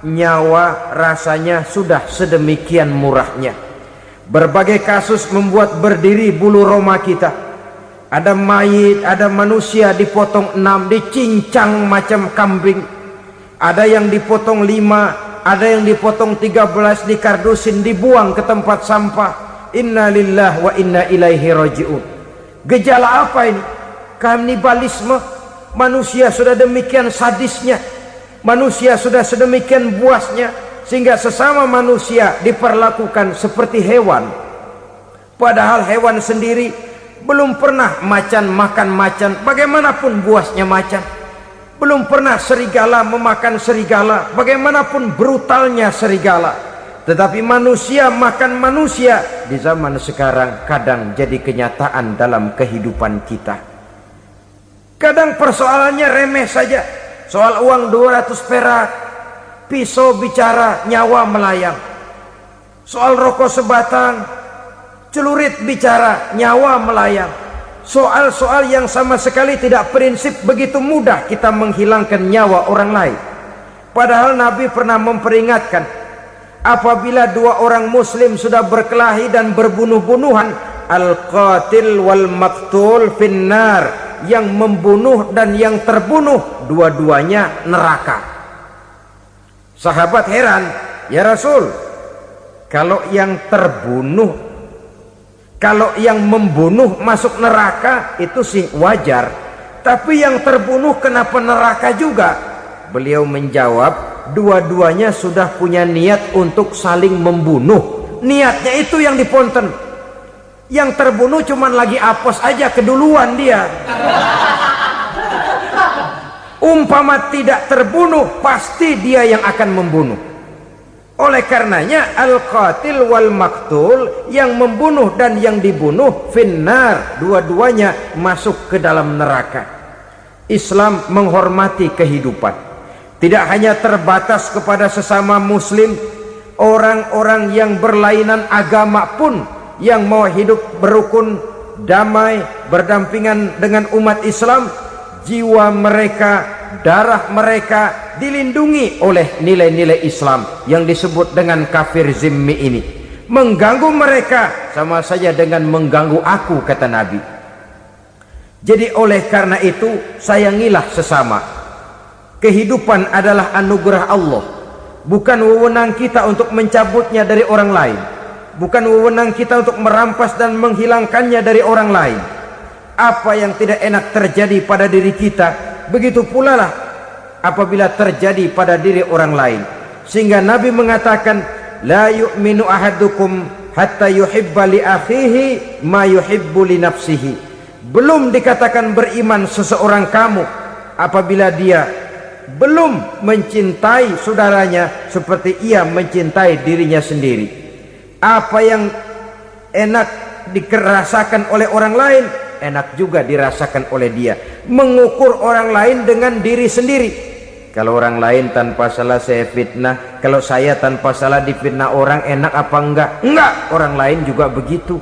nyawa rasanya sudah sedemikian murahnya. Berbagai kasus membuat berdiri bulu roma kita. Ada mayit, ada manusia dipotong 6, dicincang macam kambing. Ada yang dipotong 5, ada yang dipotong 13, dikardusin, dibuang ke tempat sampah. Inna lillahi wa inna ilaihi raji'un. Gejala apa ini? Kanibalisme. Manusia sudah demikian sadisnya, manusia sudah sedemikian buasnya, sehingga sesama manusia diperlakukan seperti hewan. Padahal hewan sendiri belum pernah macan makan macan, bagaimanapun buasnya macan. Belum pernah serigala memakan serigala, bagaimanapun brutalnya serigala. Tetapi manusia makan manusia di zaman sekarang kadang jadi kenyataan dalam kehidupan kita. Kadang persoalannya remeh saja, soal uang 200 perak, pisau bicara, nyawa melayang. Soal rokok sebatang, celurit bicara, nyawa melayang. Soal-soal yang sama sekali tidak prinsip, begitu mudah kita menghilangkan nyawa orang lain. Padahal Nabi pernah memperingatkan, apabila dua orang muslim sudah berkelahi dan berbunuh-bunuhan, al-qatil wal maktul finnar, yang membunuh dan yang terbunuh dua-duanya neraka. Sahabat heran, ya Rasul, kalau yang terbunuh, kalau yang membunuh masuk neraka itu sih wajar, tapi yang terbunuh kenapa neraka juga? Beliau menjawab, dua-duanya sudah punya niat untuk saling membunuh. Niatnya itu yang diponten. Yang terbunuh cuman lagi apes aja, keduluan dia. Umpama tidak terbunuh, pasti dia yang akan membunuh. Oleh karenanya al-qatil wal maktul, yang membunuh dan yang dibunuh finnar, dua-duanya masuk ke dalam neraka. Islam menghormati kehidupan, tidak hanya terbatas kepada sesama muslim, orang-orang yang berlainan agama pun yang mau hidup berukun, damai, berdampingan dengan umat Islam, jiwa mereka, darah mereka dilindungi oleh nilai-nilai Islam yang disebut dengan kafir zimmi ini. Mengganggu mereka sama saja dengan mengganggu aku, kata Nabi. Jadi oleh karena itu, sayangilah sesama. Kehidupan adalah anugerah Allah, bukan wewenang kita untuk mencabutnya dari orang lain, bukan wewenang kita untuk merampas dan menghilangkannya dari orang lain. Apa yang tidak enak terjadi pada diri kita, begitu pula lah apabila terjadi pada diri orang lain. Sehingga Nabi mengatakan, la yu'minu ahadukum hatta yuhibba li akhihi ma yuhibbu li nafsihi. Belum dikatakan beriman seseorang kamu apabila dia belum mencintai saudaranya seperti ia mencintai dirinya sendiri. Apa yang enak dirasakan oleh orang lain, enak juga dirasakan oleh dia. Mengukur orang lain dengan diri sendiri. Kalau orang lain tanpa salah saya fitnah, kalau saya tanpa salah difitnah orang, enak apa enggak? Enggak, orang lain juga begitu.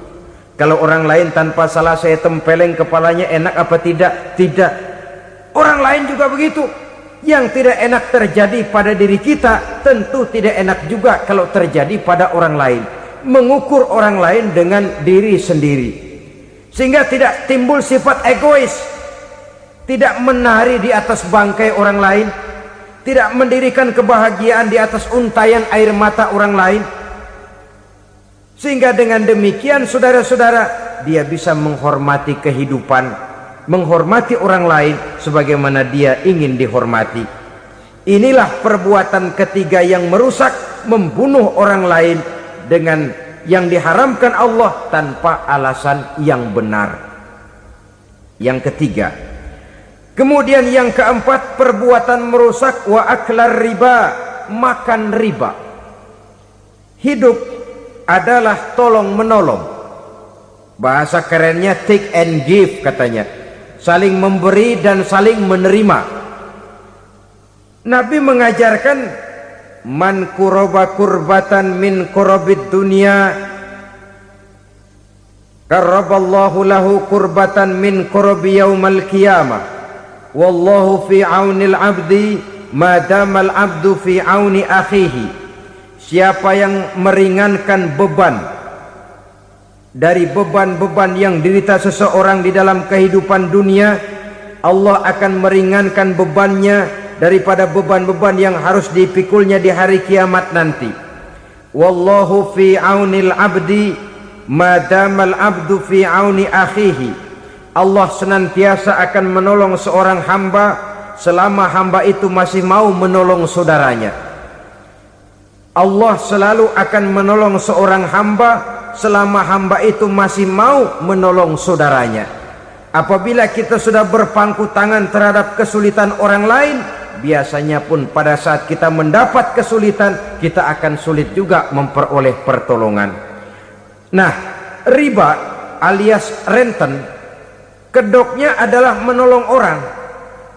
Kalau orang lain tanpa salah saya tempeleng kepalanya, enak apa tidak? Tidak. Orang lain juga begitu. Yang tidak enak terjadi pada diri kita, tentu tidak enak juga kalau terjadi pada orang lain. Mengukur orang lain dengan diri sendiri, sehingga tidak timbul sifat egois, tidak menari di atas bangkai orang lain, tidak mendirikan kebahagiaan di atas untayan air mata orang lain. Sehingga dengan demikian saudara-saudara, dia bisa menghormati kehidupan, menghormati orang lain sebagaimana dia ingin dihormati. Inilah perbuatan ketiga yang merusak, membunuh orang lain dengan yang diharamkan Allah tanpa alasan yang benar. Yang ketiga. Kemudian yang keempat, perbuatan merusak wa aklar riba, makan riba. Hidup adalah tolong menolong. Bahasa kerennya take and give katanya. Saling memberi dan saling menerima. Nabi mengajarkan man kuraba kurbatan min kurabid dunya karaballahu lahu kurbatan min kurabi yaumal qiyamah. Wallahu fi aunil abdi madamal abdu fi auni akhihi. Siapa yang meringankan beban dari beban-beban yang dirita seseorang di dalam kehidupan dunia, Allah akan meringankan bebannya daripada beban-beban yang harus dipikulnya di hari kiamat nanti. Wallahu fi aunil abdi madamal abdu fi auni akhihi. Allah senantiasa akan menolong seorang hamba selama hamba itu masih mau menolong saudaranya. Allah selalu akan menolong seorang hamba selama hamba itu masih mau menolong saudaranya. Apabila kita sudah berpangku tangan terhadap kesulitan orang lain, biasanya pun pada saat kita mendapat kesulitan, kita akan sulit juga memperoleh pertolongan. Nah, riba alias renten, kedoknya adalah menolong orang,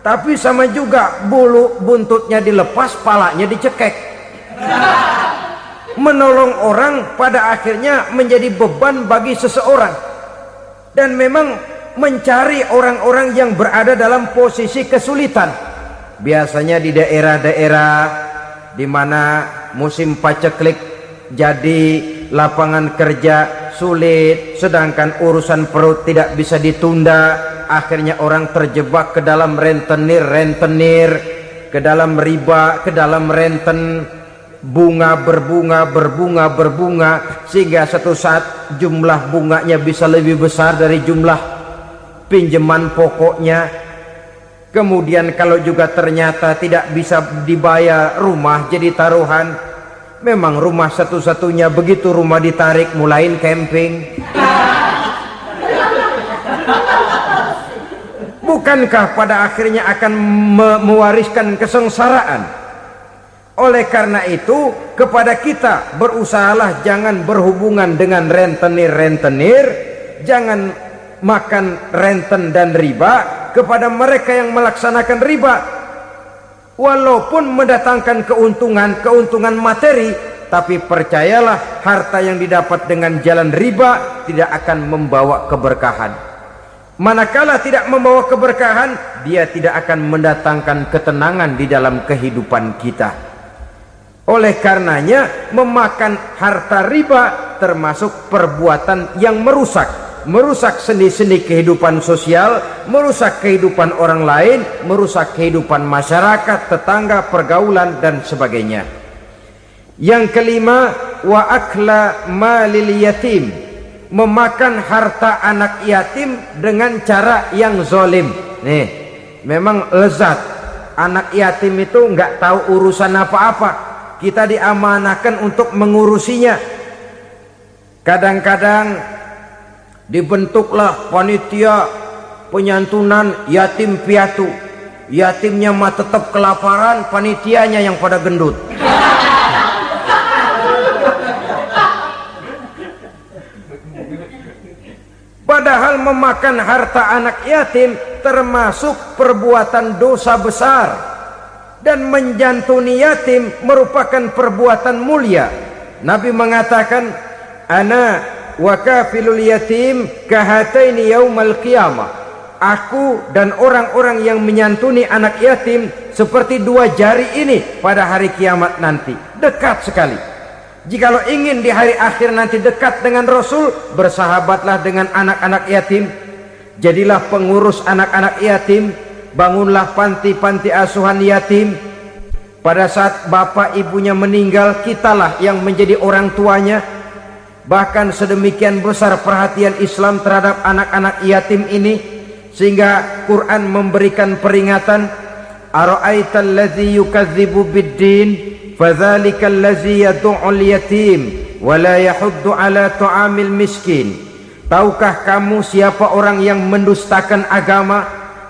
tapi sama juga bulu buntutnya dilepas, palanya dicekek. Menolong orang pada akhirnya menjadi beban bagi seseorang, dan memang mencari orang-orang yang berada dalam posisi kesulitan. Biasanya di daerah-daerah di mana musim paceklik, jadi lapangan kerja sulit, sedangkan urusan perut tidak bisa ditunda. Akhirnya orang terjebak ke dalam rentenir, ke dalam riba, ke dalam renten. Bunga berbunga, sehingga satu saat jumlah bunganya bisa lebih besar dari jumlah pinjaman pokoknya. Kemudian kalau juga ternyata tidak bisa dibayar, rumah jadi taruhan. Memang rumah satu-satunya, begitu rumah ditarik mulain camping. Bukankah pada akhirnya akan mewariskan kesengsaraan? Oleh karena itu, kepada kita berusahalah jangan berhubungan dengan rentenir, jangan makan renten dan riba. Kepada mereka yang melaksanakan riba, walaupun mendatangkan keuntungan materi, tapi percayalah, harta yang didapat dengan jalan riba tidak akan membawa keberkahan. Manakala tidak membawa keberkahan, dia tidak akan mendatangkan ketenangan di dalam kehidupan kita. Oleh karenanya, memakan harta riba termasuk perbuatan yang merusak sendi-sendi kehidupan sosial, merusak kehidupan orang lain, merusak kehidupan masyarakat, tetangga, pergaulan dan sebagainya. Yang kelima, wa akla malil yatim, memakan harta anak yatim dengan cara yang zalim. Nih, memang lezat. Anak yatim itu nggak tahu urusan apa-apa. Kita diamanahkan untuk mengurusinya. Kadang-kadang dibentuklah panitia penyantunan yatim piatu. Yatimnya mah tetap kelaparan, panitianya yang pada gendut. Pada Padahal memakan harta anak yatim termasuk perbuatan dosa besar, dan menjantuni yatim merupakan perbuatan mulia. Nabi mengatakan, ana wa kafilul yatim kahataini yaumal qiyamah. Aku dan orang-orang yang menyantuni anak yatim seperti dua jari ini pada hari kiamat nanti. Dekat sekali. Jikalau ingin di hari akhir nanti dekat dengan Rasul, bersahabatlah dengan anak-anak yatim. Jadilah pengurus anak-anak yatim. Bangunlah panti-panti asuhan yatim. Pada saat bapak ibunya meninggal, kitalah yang menjadi orang tuanya. Bahkan sedemikian besar perhatian Islam terhadap anak-anak yatim ini, sehingga Quran memberikan peringatan, ara'aital ladzi yukadzibu biddin fadzalikal ladzi yad'ul yatim wa la yahuddu ala ta'amil miskin. Tahukah kamu siapa orang yang mendustakan agama,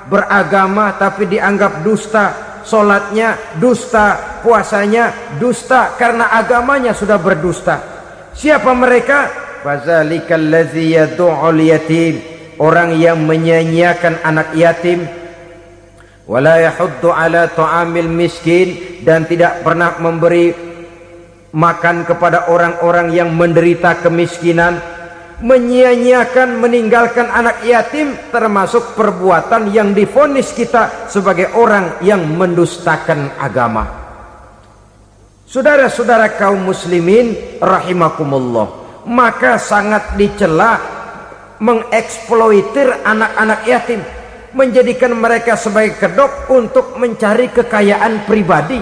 beragama tapi dianggap dusta, salatnya dusta, puasanya dusta karena agamanya sudah berdusta. Siapa mereka? Fadzalikal ladzi yad'ul yatim, orang yang menyia-nyiakan anak yatim, wala yahuddu ala ta'amil miskin, dan tidak pernah memberi makan kepada orang-orang yang menderita kemiskinan. Menyia-nyiakan, meninggalkan anak yatim termasuk perbuatan yang divonis kita sebagai orang yang mendustakan agama. Saudara-saudara kaum muslimin rahimakumullah, maka sangat dicela mengeksploitir anak-anak yatim, menjadikan mereka sebagai kedok untuk mencari kekayaan pribadi.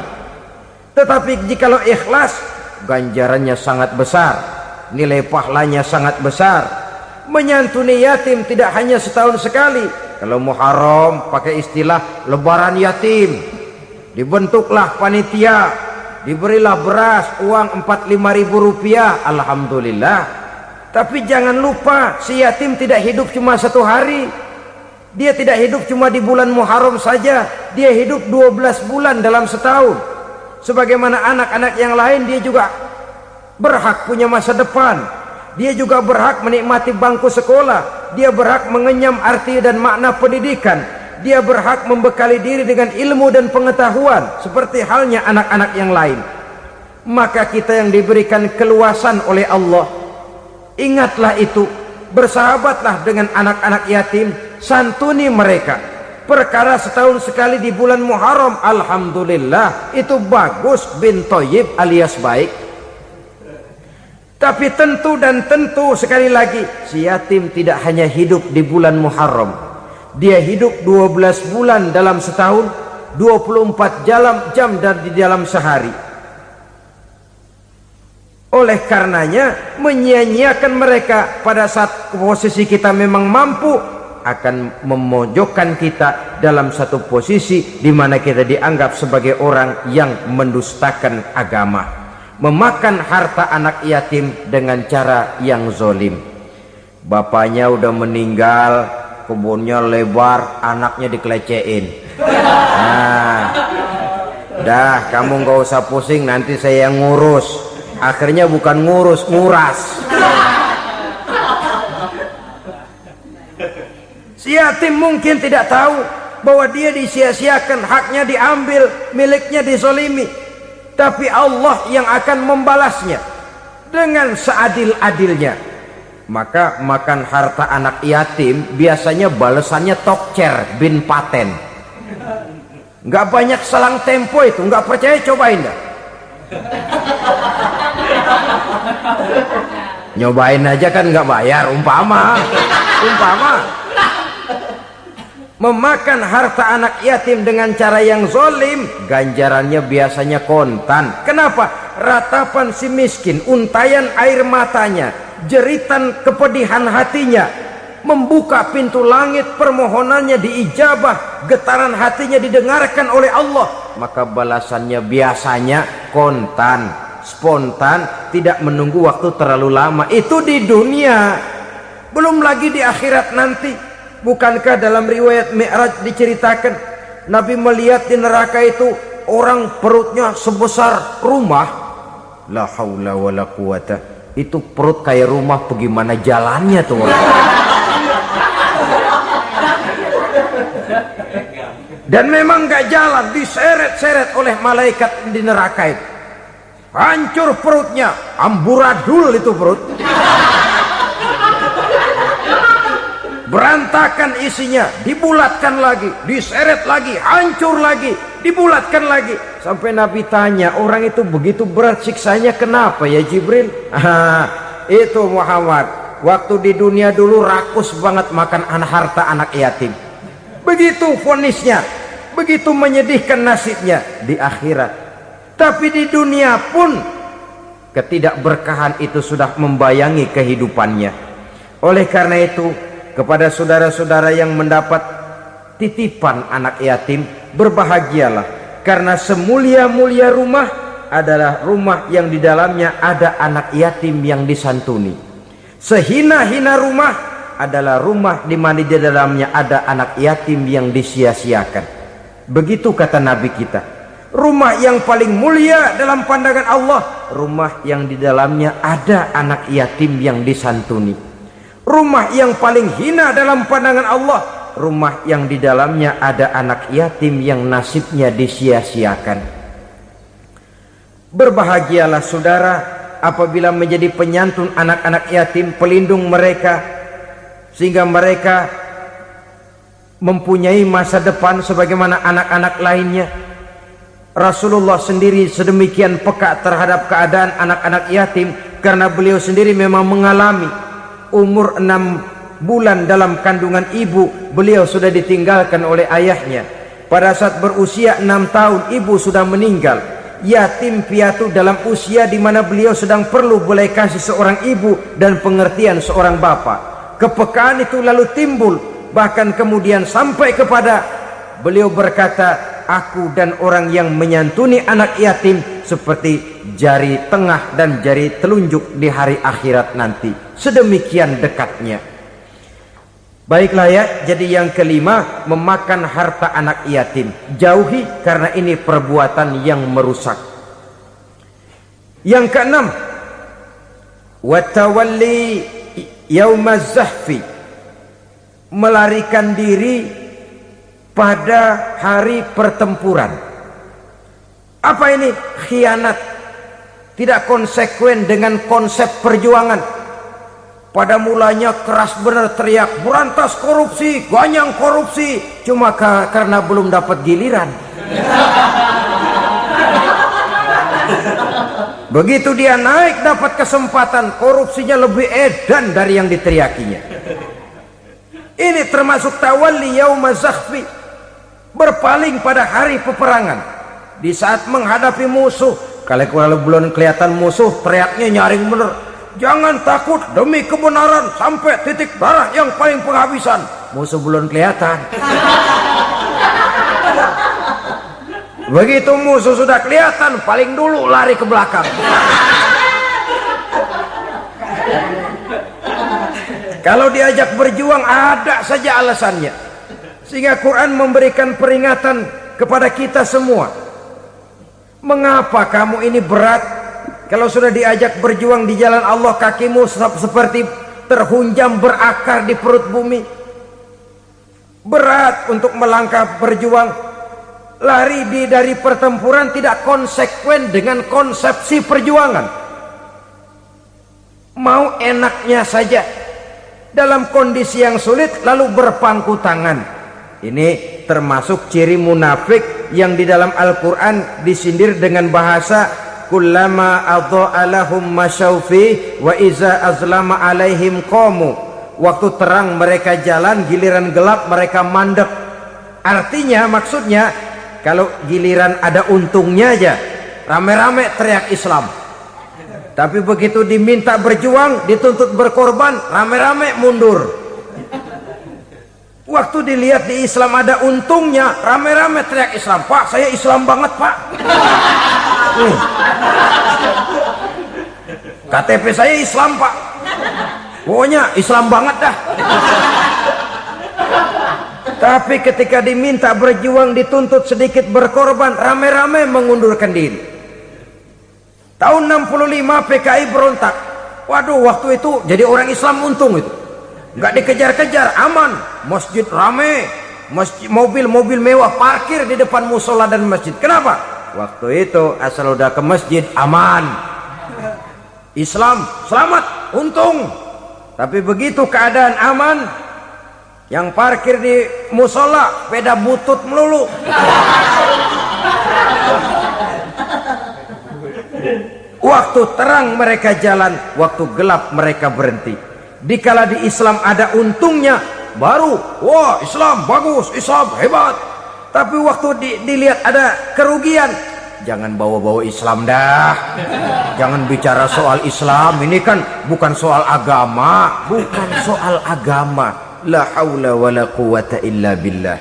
Tetapi jikalau ikhlas, ganjarannya sangat besar, nilai pahalanya sangat besar. Menyantuni yatim tidak hanya setahun sekali. Kalau Muharram pakai istilah lebaran yatim, dibentuklah panitia, diberilah beras, uang 45.000 rupiah, alhamdulillah. Tapi jangan lupa, si yatim tidak hidup cuma satu hari. Dia tidak hidup cuma di bulan Muharram saja. Dia hidup 12 bulan dalam setahun. Sebagaimana anak-anak yang lain, dia juga berhak punya masa depan. Dia juga berhak menikmati bangku sekolah. Dia berhak mengenyam arti dan makna pendidikan. Dia berhak membekali diri dengan ilmu dan pengetahuan, seperti halnya anak-anak yang lain. Maka kita yang diberikan keluasan oleh Allah, ingatlah itu, bersahabatlah dengan anak-anak yatim, santuni mereka. Perkara setahun sekali di bulan Muharram, alhamdulillah, itu bagus, bin Thayyib alias baik. Tapi tentu dan tentu, sekali lagi, si yatim tidak hanya hidup di bulan Muharram. Dia hidup 12 bulan dalam setahun, 24 jam di dalam sehari. Oleh karenanya, menyia-nyiakan mereka pada saat posisi kita memang mampu akan memojokkan kita dalam satu posisi di mana kita dianggap sebagai orang yang mendustakan agama, memakan harta anak yatim dengan cara yang zolim. Bapaknya udah meninggal, kebunnya lebar, anaknya dikelecehin. Nah, dah kamu nggak usah pusing, nanti saya yang ngurus. Akhirnya bukan ngurus, nguras. Si yatim mungkin tidak tahu bahwa dia disia-siakan, haknya diambil, miliknya dizolimi. Tapi Allah yang akan membalasnya dengan seadil-adilnya. Maka makan harta anak yatim biasanya balasannya tokcer bin paten. Nggak banyak selang tempo itu, nggak percaya cobain dah. Nyobain aja kan nggak bayar, umpama memakan harta anak yatim dengan cara yang zolim, ganjarannya biasanya kontan. Kenapa? Ratapan si miskin, untayan air matanya, jeritan kepedihan hatinya, membuka pintu langit, permohonannya diijabah, getaran hatinya didengarkan oleh Allah, maka balasannya biasanya kontan, spontan, tidak menunggu waktu terlalu lama. Itu di dunia, belum lagi di akhirat nanti. Bukankah dalam riwayat Mi'raj diceritakan Nabi melihat di neraka itu orang perutnya sebesar rumah? La haula wala quwata. Itu perut kayak rumah, bagaimana jalannya tuh orang? Dan memang gak jalan, diseret-seret oleh malaikat di neraka itu. Hancur perutnya, amburadul itu perut. Berantakan isinya, dibulatkan lagi, diseret lagi, hancur lagi, dibulatkan lagi. Sampai Nabi tanya, orang itu begitu berat siksanya kenapa ya Jibril? Itu Muhammad, waktu di dunia dulu rakus banget makan harta anak yatim. Begitu vonisnya, begitu menyedihkan nasibnya di akhirat. Tapi di dunia pun ketidakberkahan itu sudah membayangi kehidupannya. Oleh karena itu, kepada saudara-saudara yang mendapat titipan anak yatim, berbahagialah, karena semulia-mulia rumah adalah rumah yang di dalamnya ada anak yatim yang disantuni. Sehina-hina rumah adalah rumah di mana di dalamnya ada anak yatim yang disia-siakan. Begitu kata Nabi kita. Rumah yang paling mulia dalam pandangan Allah, rumah yang di dalamnya ada anak yatim yang disantuni. Rumah yang paling hina dalam pandangan Allah, rumah yang di dalamnya ada anak yatim yang nasibnya disia-siakan. Berbahagialah saudara apabila menjadi penyantun anak-anak yatim, pelindung mereka, sehingga mereka mempunyai masa depan sebagaimana anak-anak lainnya. Rasulullah sendiri sedemikian peka terhadap keadaan anak-anak yatim karena beliau sendiri memang mengalami. Umur 6 bulan dalam kandungan ibu, beliau sudah ditinggalkan oleh ayahnya. Pada saat berusia 6 tahun ibu sudah meninggal. Yatim piatu dalam usia di mana beliau sedang perlu belas kasih seorang ibu dan pengertian seorang bapak. Kepekaan itu lalu timbul, bahkan kemudian sampai kepada beliau berkata, aku dan orang yang menyantuni anak yatim seperti jari tengah dan jari telunjuk di hari akhirat nanti. Sedemikian dekatnya. Baiklah ya, jadi yang kelima, memakan harta anak yatim. Jauhi, karena ini perbuatan yang merusak. Yang keenam, watawalli yaumaz zahfi, melarikan diri pada hari pertempuran. Apa ini? Khianat, tidak konsekuen dengan konsep perjuangan. Pada mulanya keras benar teriak berantas korupsi, ganyang korupsi, cuma karena belum dapat giliran. Begitu dia naik dapat kesempatan, korupsinya lebih edan dari yang diteriakinya. Ini termasuk tawalli yaumaz zahfi, berpaling pada hari peperangan. Di saat menghadapi musuh, kalau belum kelihatan musuh, teriaknya nyaring bener, jangan takut demi kebenaran sampai titik darah yang paling penghabisan. Musuh belum kelihatan. Begitu musuh sudah kelihatan, paling dulu lari ke belakang. Kalau diajak berjuang ada saja alasannya. Sehingga Quran memberikan peringatan kepada kita semua. Mengapa kamu ini berat? Kalau sudah diajak berjuang di jalan Allah, kakimu seperti terhunjam berakar di perut bumi. Berat untuk melangkah berjuang. Lari dari pertempuran tidak konsekuen dengan konsepsi perjuangan. Mau enaknya saja dalam kondisi yang sulit lalu berpangku tangan. Ini termasuk ciri munafik yang di dalam Al-Quran disindir dengan bahasa kullama adha'a lahum masyaufi wa iza azlama alaihim qamu. Waktu terang mereka jalan, giliran gelap mereka mandek. Artinya, maksudnya, kalau giliran ada untungnya aja, rame-rame teriak Islam. Tapi begitu diminta berjuang, dituntut berkorban, rame-rame mundur. Waktu dilihat di Islam ada untungnya, rame-rame teriak Islam. Pak, saya Islam banget, Pak. KTP saya Islam, Pak. Pokoknya Islam banget dah. Tapi ketika diminta berjuang, dituntut sedikit berkorban, rame-rame mengundurkan diri. Tahun 65 PKI berontak. Waduh, waktu itu jadi orang Islam untung itu. Nggak dikejar-kejar, aman. Masjid rame, mobil-mobil mewah parkir di depan musola dan masjid. Kenapa? Waktu itu asal udah ke masjid aman, Islam selamat, untung. Tapi begitu keadaan aman, yang parkir di musola sepeda butut melulu. Waktu terang mereka jalan, waktu gelap mereka berhenti. Dikala di Islam ada untungnya, baru wah Islam bagus, Islam hebat. Tapi waktu dilihat ada kerugian, jangan bawa-bawa Islam dah. Jangan bicara soal Islam, ini kan bukan soal agama. Bukan soal agama. La haula wala quwata illa billah.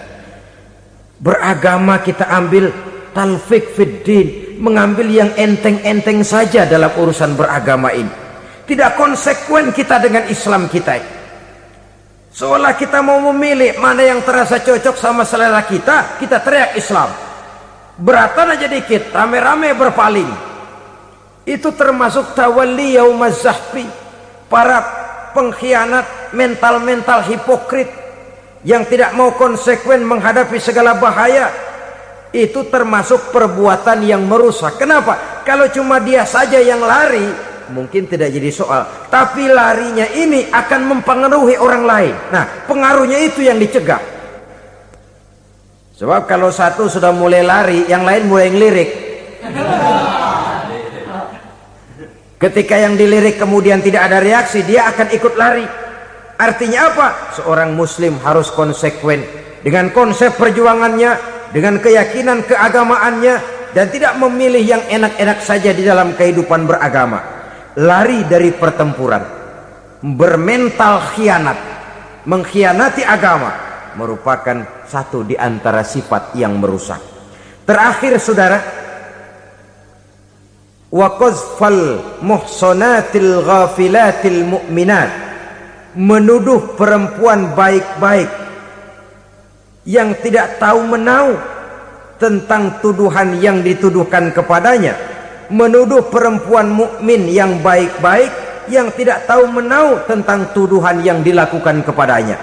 Beragama kita ambil talfik fid din, mengambil yang enteng-enteng saja dalam urusan beragama ini. Tidak konsekuen kita dengan Islam kita. Seolah kita mau memilih mana yang terasa cocok sama selera kita, kita teriak Islam. Beratan aja dikit, rame-rame berpaling. Itu termasuk tawalli yaumaz zahfi, para pengkhianat, mental-mental hipokrit yang tidak mau konsekuen menghadapi segala bahaya. Itu termasuk perbuatan yang merusak. Kenapa? Kalau cuma dia saja yang lari, mungkin tidak jadi soal. Tapi larinya ini akan mempengaruhi orang lain. Nah, pengaruhnya itu yang dicegah. Sebab kalau satu sudah mulai lari, yang lain mulai ngelirik. Ketika yang dilirik kemudian tidak ada reaksi, dia akan ikut lari. Artinya apa? Seorang muslim harus konsekuen dengan konsep perjuangannya, dengan keyakinan keagamaannya, dan tidak memilih yang enak-enak saja di dalam kehidupan beragama. Lari dari pertempuran, bermental khianat, mengkhianati agama, merupakan satu di antara sifat yang merusak. Terakhir saudara, wa qazfal muhsanatil ghafilatil mu'minat, menuduh perempuan baik-baik yang tidak tahu menau tentang tuduhan yang dituduhkan kepadanya, menuduh perempuan mukmin yang baik-baik yang tidak tahu menau tentang tuduhan yang dilakukan kepadanya.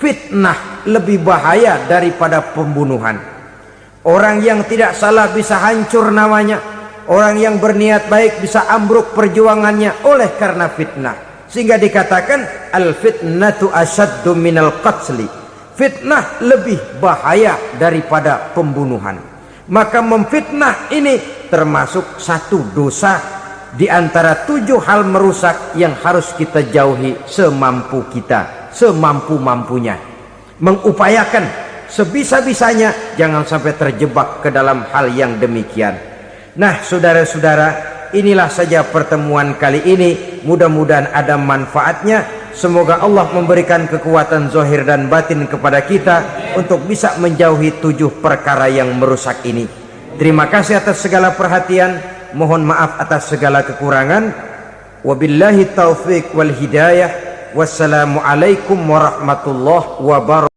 Fitnah lebih bahaya daripada pembunuhan. Orang yang tidak salah bisa hancur namanya, orang yang berniat baik bisa ambruk perjuangannya oleh karena fitnah. Sehingga dikatakan al fitnatu asyaddu minal qatli, fitnah lebih bahaya daripada pembunuhan. Maka memfitnah ini termasuk satu dosa di antara 7 hal merusak yang harus kita jauhi semampu kita, semampu-mampunya. Mengupayakan sebisa-bisanya jangan sampai terjebak ke dalam hal yang demikian. Nah, saudara-saudara, inilah saja pertemuan kali ini. Mudah-mudahan ada manfaatnya. Semoga Allah memberikan kekuatan zahir dan batin kepada kita untuk bisa menjauhi 7 perkara yang merusak ini. Terima kasih atas segala perhatian, mohon maaf atas segala kekurangan. Wabillahi taufiq wal hidayah. Wassalamualaikum warahmatullahi wabarakatuh.